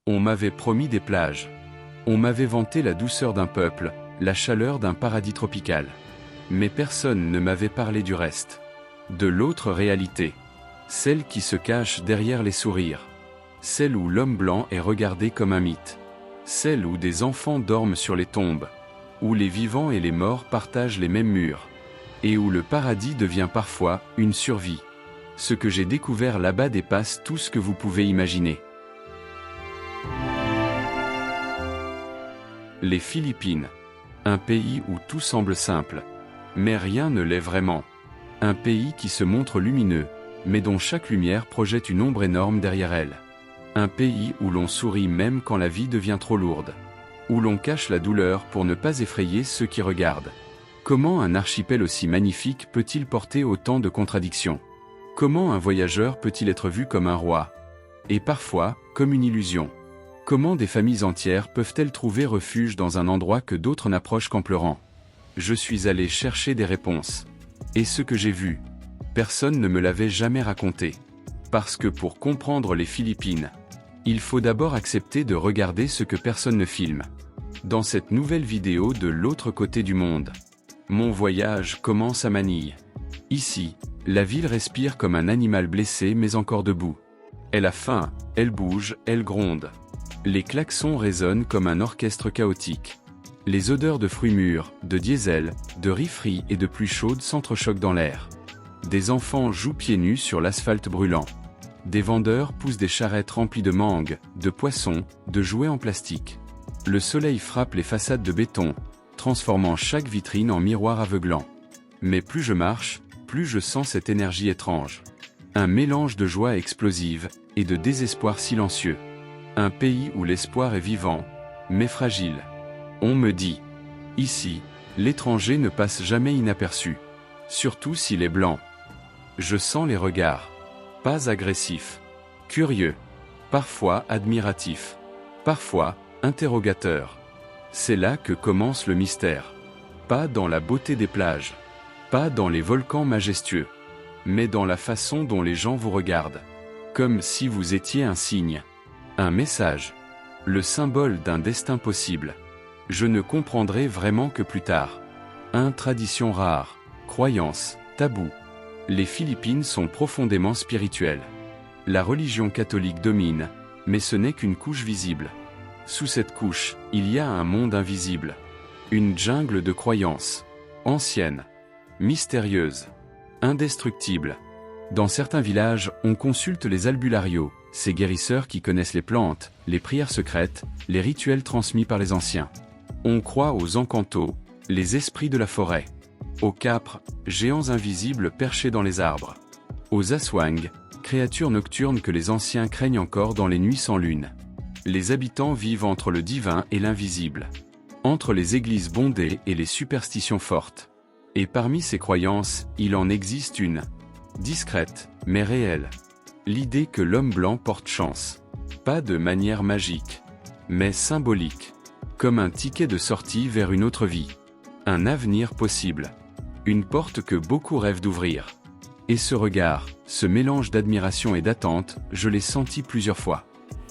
On m'avait promis des plages. On m'avait vanté la douceur d'un peuple, la chaleur d'un paradis tropical. Mais personne ne m'avait parlé du reste. De l'autre réalité. Celle qui se cache derrière les sourires. Celle où l'homme blanc est regardé comme un mythe. Celle où des enfants dorment sur les tombes. Où les vivants et les morts partagent les mêmes murs. Et où le paradis devient parfois une survie. Ce que j'ai découvert là-bas dépasse tout ce que vous pouvez imaginer. Les Philippines. Un pays où tout semble simple. Mais rien ne l'est vraiment. Un pays qui se montre lumineux, mais dont chaque lumière projette une ombre énorme derrière elle. Un pays où l'on sourit même quand la vie devient trop lourde. Où l'on cache la douleur pour ne pas effrayer ceux qui regardent. Comment un archipel aussi magnifique peut-il porter autant de contradictions? Comment un voyageur peut-il être vu comme un roi? Et parfois, comme une illusion. Comment des familles entières peuvent-elles trouver refuge dans un endroit que d'autres n'approchent qu'en pleurant? Je suis allé chercher des réponses. Et ce que j'ai vu, personne ne me l'avait jamais raconté. Parce que pour comprendre les Philippines, il faut d'abord accepter de regarder ce que personne ne filme. Dans cette nouvelle vidéo de l'autre côté du monde, mon voyage commence à Manille. Ici, la ville respire comme un animal blessé mais encore debout. Elle a faim, elle bouge, elle gronde. Les klaxons résonnent comme un orchestre chaotique. Les odeurs de fruits mûrs, de diesel, de riz frit et de pluie chaude s'entrechoquent dans l'air. Des enfants jouent pieds nus sur l'asphalte brûlant. Des vendeurs poussent des charrettes remplies de mangues, de poissons, de jouets en plastique. Le soleil frappe les façades de béton, transformant chaque vitrine en miroir aveuglant. Mais plus je marche, plus je sens cette énergie étrange. Un mélange de joie explosive et de désespoir silencieux. Un pays où l'espoir est vivant, mais fragile. On me dit, ici, l'étranger ne passe jamais inaperçu. Surtout s'il est blanc. Je sens les regards. Pas agressifs. Curieux. Parfois admiratifs. Parfois, interrogateurs. C'est là que commence le mystère. Pas dans la beauté des plages. Pas dans les volcans majestueux. Mais dans la façon dont les gens vous regardent. Comme si vous étiez un signe. Un message. Le symbole d'un destin possible. Je ne comprendrai vraiment que plus tard. Tradition rare, croyance, tabou. Les Philippines sont profondément spirituelles. La religion catholique domine, mais ce n'est qu'une couche visible. Sous cette couche, il y a un monde invisible. Une jungle de croyances. Ancienne. Mystérieuse. Indestructible. Dans certains villages, on consulte les albularios, ces guérisseurs qui connaissent les plantes, les prières secrètes, les rituels transmis par les anciens. On croit aux encantos, les esprits de la forêt. Aux capres, géants invisibles perchés dans les arbres. Aux aswangs, créatures nocturnes que les anciens craignent encore dans les nuits sans lune. Les habitants vivent entre le divin et l'invisible. Entre les églises bondées et les superstitions fortes. Et parmi ces croyances, il en existe une. Discrète, mais réelle. L'idée que l'homme blanc porte chance. Pas de manière magique, mais symbolique. Comme un ticket de sortie vers une autre vie. Un avenir possible. Une porte que beaucoup rêvent d'ouvrir. Et ce regard, ce mélange d'admiration et d'attente, je l'ai senti plusieurs fois.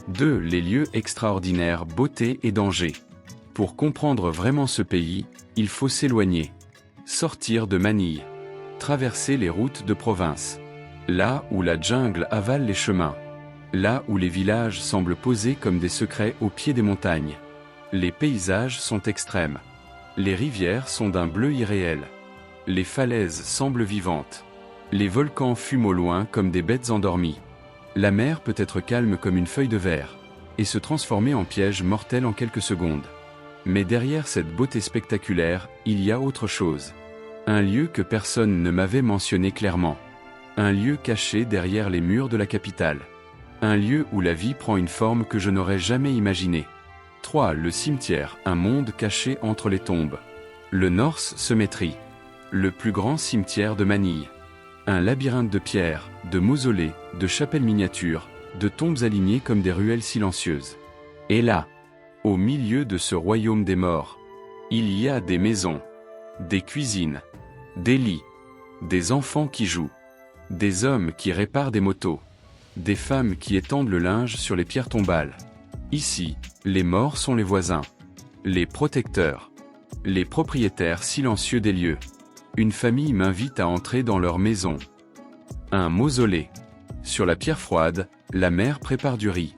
2. Les lieux extraordinaires, beauté et danger. Pour comprendre vraiment ce pays, il faut s'éloigner. Sortir de Manille. Traverser les routes de province. Là où la jungle avale les chemins. Là où les villages semblent posés comme des secrets au pied des montagnes. Les paysages sont extrêmes. Les rivières sont d'un bleu irréel. Les falaises semblent vivantes. Les volcans fument au loin comme des bêtes endormies. La mer peut être calme comme une feuille de verre, et se transformer en piège mortel en quelques secondes. Mais derrière cette beauté spectaculaire, il y a autre chose. Un lieu que personne ne m'avait mentionné clairement. Un lieu caché derrière les murs de la capitale. Un lieu où la vie prend une forme que je n'aurais jamais imaginée. 3. Le cimetière, un monde caché entre les tombes. Le North Cemetery. Le plus grand cimetière de Manille. Un labyrinthe de pierres, de mausolées, de chapelles miniatures, de tombes alignées comme des ruelles silencieuses. Et là, au milieu de ce royaume des morts, il y a des maisons, des cuisines, des lits, des enfants qui jouent, des hommes qui réparent des motos, des femmes qui étendent le linge sur les pierres tombales. Ici, les morts sont les voisins, les protecteurs, les propriétaires silencieux des lieux. Une famille m'invite à entrer dans leur maison. Un mausolée. Sur la pierre froide, la mère prépare du riz.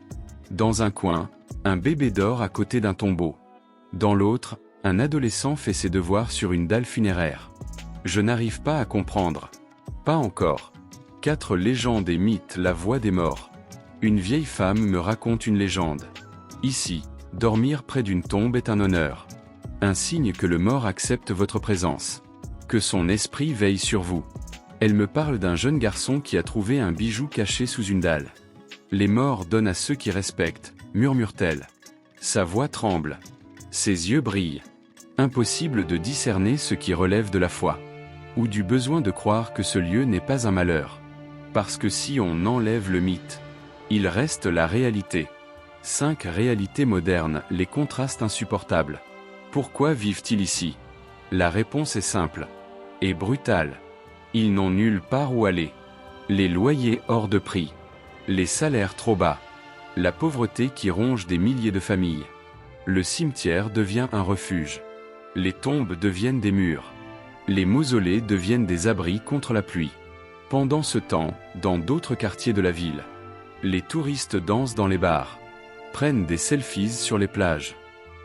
Dans un coin, un bébé dort à côté d'un tombeau. Dans l'autre, un adolescent fait ses devoirs sur une dalle funéraire. Je n'arrive pas à comprendre. Pas encore. 4 légendes et mythes, la voix des morts. Une vieille femme me raconte une légende. Ici, dormir près d'une tombe est un honneur. Un signe que le mort accepte votre présence. Que son esprit veille sur vous. Elle me parle d'un jeune garçon qui a trouvé un bijou caché sous une dalle. Les morts donnent à ceux qui respectent, murmure-t-elle. Sa voix tremble. Ses yeux brillent. Impossible de discerner ce qui relève de la foi. Ou du besoin de croire que ce lieu n'est pas un malheur. Parce que si on enlève le mythe, il reste la réalité. 5 réalités modernes, les contrastes insupportables. Pourquoi vivent-ils ici? La réponse est simple. Et brutale. Ils n'ont nulle part où aller. Les loyers hors de prix. Les salaires trop bas. La pauvreté qui ronge des milliers de familles. Le cimetière devient un refuge. Les tombes deviennent des murs. Les mausolées deviennent des abris contre la pluie. Pendant ce temps, dans d'autres quartiers de la ville, les touristes dansent dans les bars, prennent des selfies sur les plages.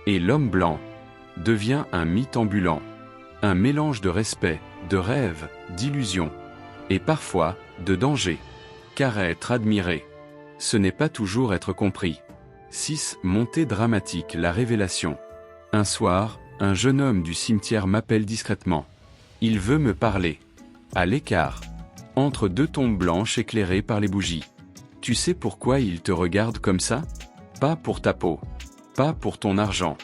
Et l'homme blanc devient un mythe ambulant. Un mélange de respect, de rêve, d'illusion. Et parfois, de danger. Car être admiré, ce n'est pas toujours être compris. 6. Montée dramatique, la révélation. Un soir, un jeune homme du cimetière m'appelle discrètement. Il veut me parler. À l'écart. Entre 2 tombes blanches éclairées par les bougies. Tu sais pourquoi il te regarde comme ça? Pas pour ta peau. Pas pour ton argent.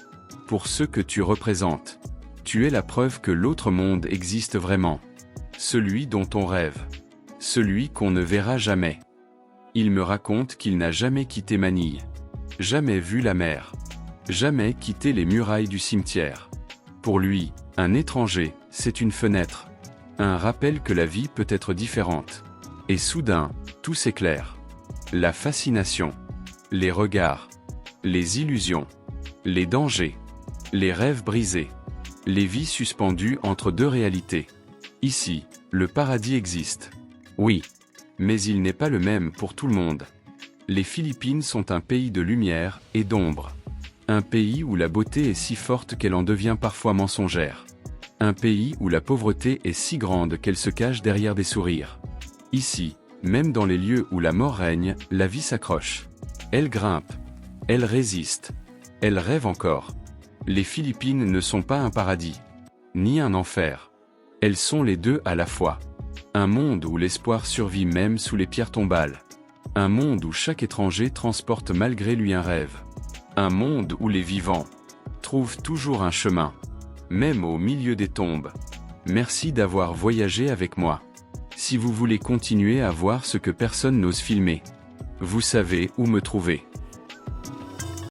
Pour ce que tu représentes. Tu es la preuve que l'autre monde existe vraiment. Celui dont on rêve. Celui qu'on ne verra jamais. Il me raconte qu'il n'a jamais quitté Manille. Jamais vu la mer. Jamais quitté les murailles du cimetière. Pour lui, un étranger, c'est une fenêtre. Un rappel que la vie peut être différente. Et soudain, tout s'éclaire. La fascination. Les regards. Les illusions. Les dangers. Les rêves brisés. Les vies suspendues entre 2 réalités. Ici, le paradis existe. Oui. Mais il n'est pas le même pour tout le monde. Les Philippines sont un pays de lumière et d'ombre. Un pays où la beauté est si forte qu'elle en devient parfois mensongère. Un pays où la pauvreté est si grande qu'elle se cache derrière des sourires. Ici, même dans les lieux où la mort règne, la vie s'accroche. Elle grimpe. Elle résiste. Elle rêve encore. Les Philippines ne sont pas un paradis. Ni un enfer. Elles sont les deux à la fois. Un monde où l'espoir survit même sous les pierres tombales. Un monde où chaque étranger transporte malgré lui un rêve. Un monde où les vivants trouvent toujours un chemin, même au milieu des tombes. Merci d'avoir voyagé avec moi. Si vous voulez continuer à voir ce que personne n'ose filmer, vous savez où me trouver.